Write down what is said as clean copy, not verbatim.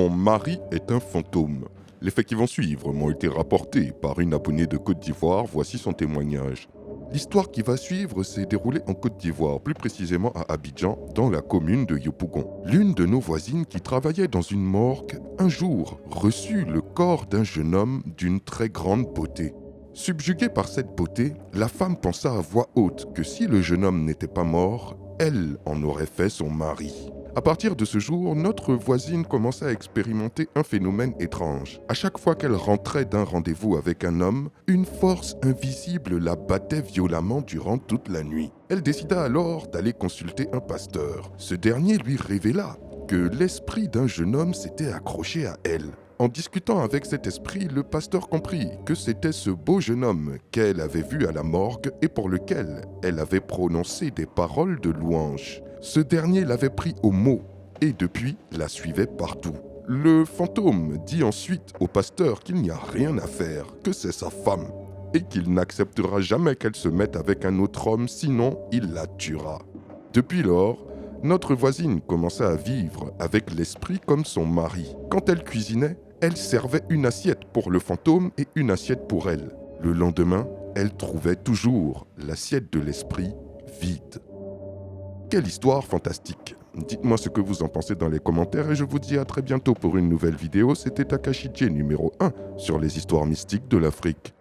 Mon mari est un fantôme. Les faits qui vont suivre m'ont été rapportés par une abonnée de Côte d'Ivoire, voici son témoignage. L'histoire qui va suivre s'est déroulée en Côte d'Ivoire, plus précisément à Abidjan, dans la commune de Yopougon. L'une de nos voisines qui travaillait dans une morgue, un jour, reçut le corps d'un jeune homme d'une très grande beauté. Subjuguée par cette beauté, la femme pensa à voix haute que si le jeune homme n'était pas mort, elle en aurait fait son mari. À partir de ce jour, notre voisine commença à expérimenter un phénomène étrange. À chaque fois qu'elle rentrait d'un rendez-vous avec un homme, une force invisible la battait violemment durant toute la nuit. Elle décida alors d'aller consulter un pasteur. Ce dernier lui révéla que l'esprit d'un jeune homme s'était accroché à elle. En discutant avec cet esprit, le pasteur comprit que c'était ce beau jeune homme qu'elle avait vu à la morgue et pour lequel elle avait prononcé des paroles de louange. Ce dernier l'avait pris au mot et depuis la suivait partout. Le fantôme dit ensuite au pasteur qu'il n'y a rien à faire, que c'est sa femme et qu'il n'acceptera jamais qu'elle se mette avec un autre homme, sinon il la tuera. Depuis lors, notre voisine commença à vivre avec l'esprit comme son mari. Quand elle cuisinait, elle servait une assiette pour le fantôme et une assiette pour elle. Le lendemain, elle trouvait toujours l'assiette de l'esprit vide. Quelle histoire fantastique! Dites-moi ce que vous en pensez dans les commentaires et je vous dis à très bientôt pour une nouvelle vidéo. C'était Takashi J numéro 1 sur les histoires mystiques de l'Afrique.